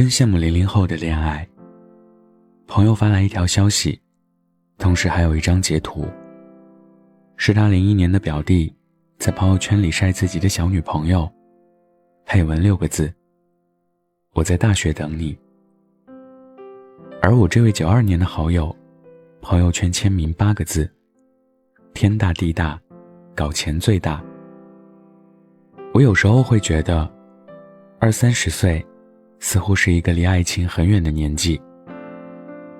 真羡慕00后的恋爱。朋友发来一条消息，同时还有一张截图，是他01年的表弟在朋友圈里晒自己的小女朋友，配文6个字：我在大学等你。而我这位92年的好友，朋友圈签名8个字：天大地大，搞钱最大。我有时候会觉得20-30岁似乎是一个离爱情很远的年纪，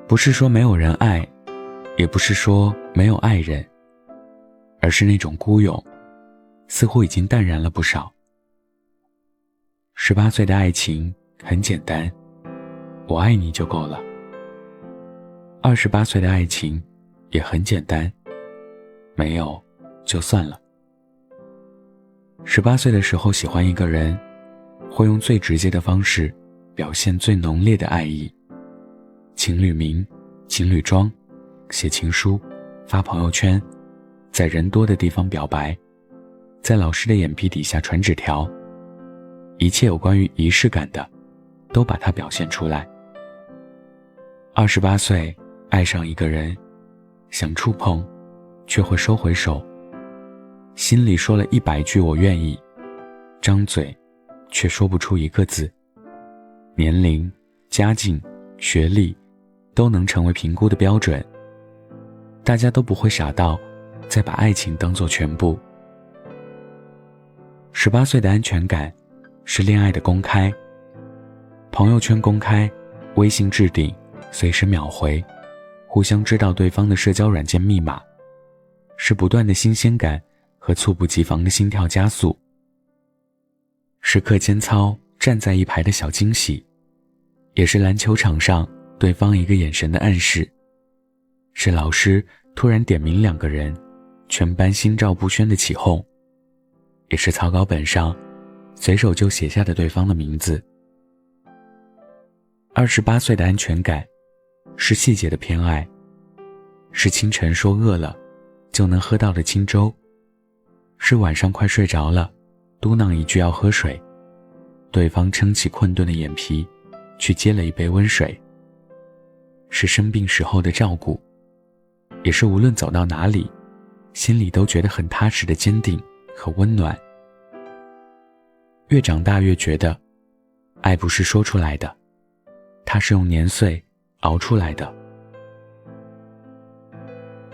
不是说没有人爱，也不是说没有爱人，而是那种孤勇似乎已经淡然了不少。18岁的爱情很简单，我爱你就够了。28岁的爱情也很简单，没有就算了。18岁的时候喜欢一个人，会用最直接的方式表现最浓烈的爱意，情侣名、情侣装，写情书，发朋友圈，在人多的地方表白，在老师的眼皮底下传纸条，一切有关于仪式感的都把它表现出来。28岁爱上一个人，想触碰却会收回手，心里说了100句我愿意，张嘴却说不出一个字。年龄、家境、学历都能成为评估的标准，大家都不会傻到再把爱情当作全部。18岁的安全感是恋爱的公开，朋友圈公开，微信置顶，随时秒回，互相知道对方的社交软件密码，是不断的新鲜感和猝不及防的心跳加速，是课间操站在一排的小惊喜，也是篮球场上对方一个眼神的暗示，是老师突然点名2个人，全班心照不宣的起哄，也是草稿本上随手就写下的对方的名字。28岁的安全感是细节的偏爱，是清晨说饿了就能喝到的清粥，是晚上快睡着了嘟囔一句要喝水，对方撑起困顿的眼皮去接了一杯温水，是生病时候的照顾，也是无论走到哪里心里都觉得很踏实的坚定和温暖。越长大越觉得爱不是说出来的，它是用年岁熬出来的。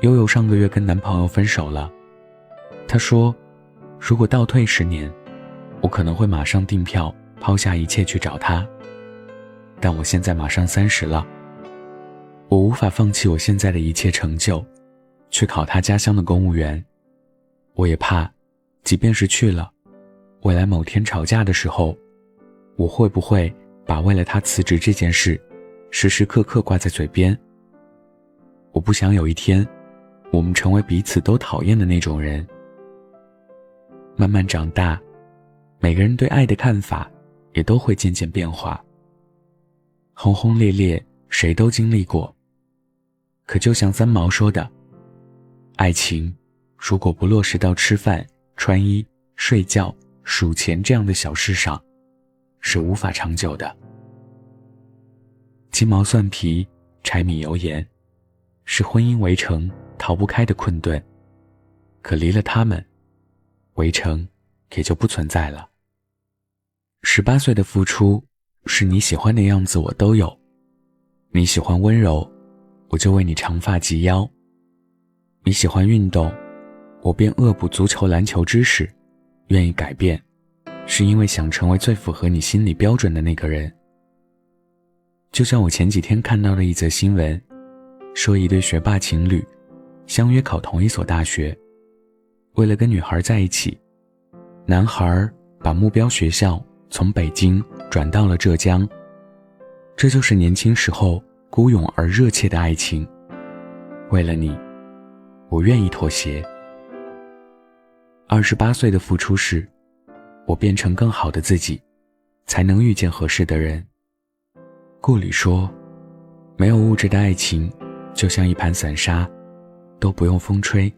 悠悠上个月跟男朋友分手了，她说如果倒退10年，我可能会马上订票抛下一切去找他，但我现在马上30了，我无法放弃我现在的一切成就去考他家乡的公务员。我也怕即便是去了，未来某天吵架的时候，我会不会把为了他辞职这件事时时刻刻挂在嘴边。我不想有一天我们成为彼此都讨厌的那种人。慢慢长大，每个人对爱的看法也都会渐渐变化。轰轰烈烈谁都经历过，可就像三毛说的，爱情如果不落实到吃饭、穿衣、睡觉、数钱这样的小事上，是无法长久的。鸡毛蒜皮、柴米油盐，是婚姻围城逃不开的困顿，可离了他们，围城也就不存在了。18岁的付出是你喜欢的样子我都有，你喜欢温柔，我就为你长发及腰；你喜欢运动，我便恶补足球篮球知识，愿意改变，是因为想成为最符合你心理标准的那个人。就像我前几天看到的一则新闻，说一对学霸情侣相约考同一所大学，为了跟女孩在一起，男孩把目标学校从北京转到了浙江。这就是年轻时候孤勇而热切的爱情。为了你，我愿意妥协。28岁的付出是，我变成更好的自己，才能遇见合适的人。顾里说，没有物质的爱情就像一盘散沙，都不用风吹，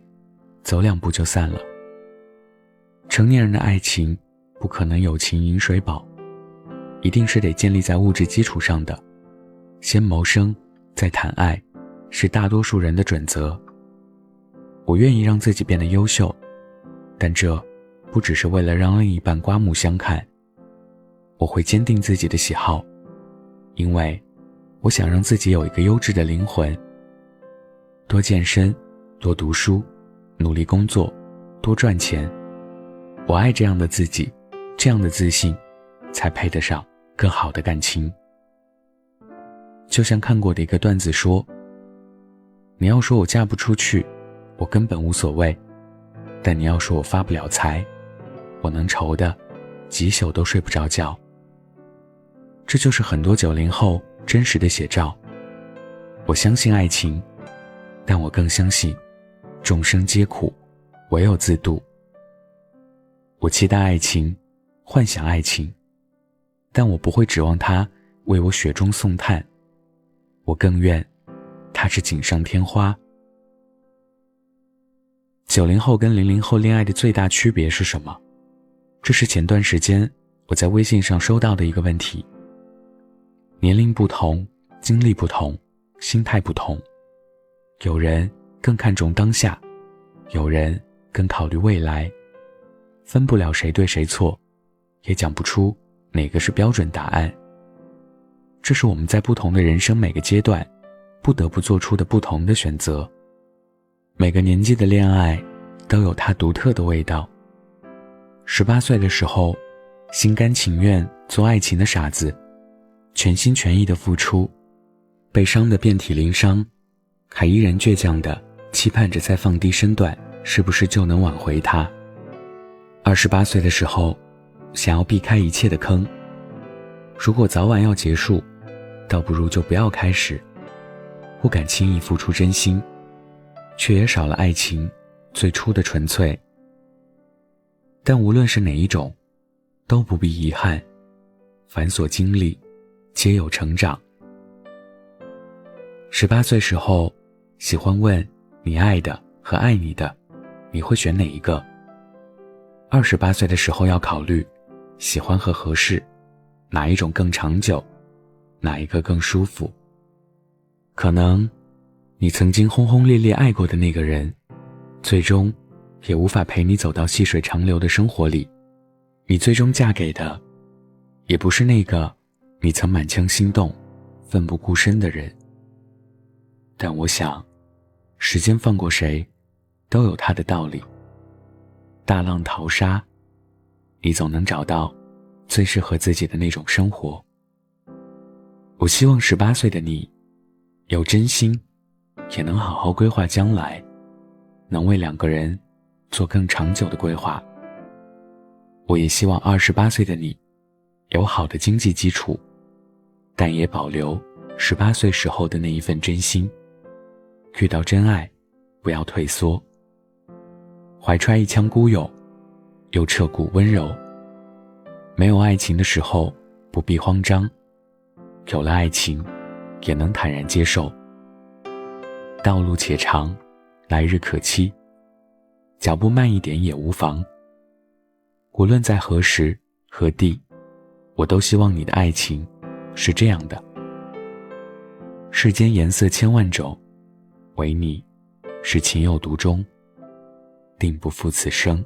走2步就散了。成年人的爱情不可能有情饮水饱，一定是得建立在物质基础上的，先谋生，再谈爱，是大多数人的准则。我愿意让自己变得优秀，但这不只是为了让另一半刮目相看。我会坚定自己的喜好，因为我想让自己有一个优质的灵魂。多健身，多读书，努力工作，多赚钱。我爱这样的自己，这样的自信，才配得上更好的感情。就像看过的一个段子说，你要说我嫁不出去，我根本无所谓，但你要说我发不了财，我能愁的几宿都睡不着觉。这就是很多90后真实的写照。我相信爱情，但我更相信众生皆苦，唯有自渡。我期待爱情，幻想爱情，但我不会指望它为我雪中送炭，我更愿它是锦上添花。90后跟00后恋爱的最大区别是什么？这是前段时间我在微信上收到的一个问题。年龄不同，经历不同，心态不同，有人更看重当下，有人更考虑未来，分不了谁对谁错，也讲不出哪个是标准答案。这是我们在不同的人生每个阶段不得不做出的不同的选择。每个年纪的恋爱都有它独特的味道。18岁的时候，心甘情愿做爱情的傻子，全心全意的付出，被伤得遍体鳞伤，还依然倔强地期盼着再放低身段，是不是就能挽回他。28岁的时候，想要避开一切的坑，如果早晚要结束，倒不如就不要开始，不敢轻易付出真心，却也少了爱情最初的纯粹。但无论是哪一种，都不必遗憾，凡所经历，皆有成长。18岁时候，喜欢问你爱的和爱你的，你会选哪一个？28岁的时候要考虑，喜欢和合适，哪一种更长久，哪一个更舒服。可能你曾经轰轰烈烈爱过的那个人，最终也无法陪你走到细水长流的生活里，你最终嫁给的也不是那个你曾满腔心动奋不顾身的人。但我想，时间放过谁都有它的道理。大浪淘沙，你总能找到最适合自己的那种生活。我希望18岁的你有真心，也能好好规划将来，能为两个人做更长久的规划。我也希望28岁的你有好的经济基础，但也保留18岁时候的那一份真心。遇到真爱，不要退缩，怀揣一腔孤勇，又彻骨温柔。没有爱情的时候，不必慌张，有了爱情，也能坦然接受。道路且长，来日可期，脚步慢一点也无妨。无论在何时何地，我都希望你的爱情是这样的。世间颜色千万种，唯你是情有独钟，定不负此生。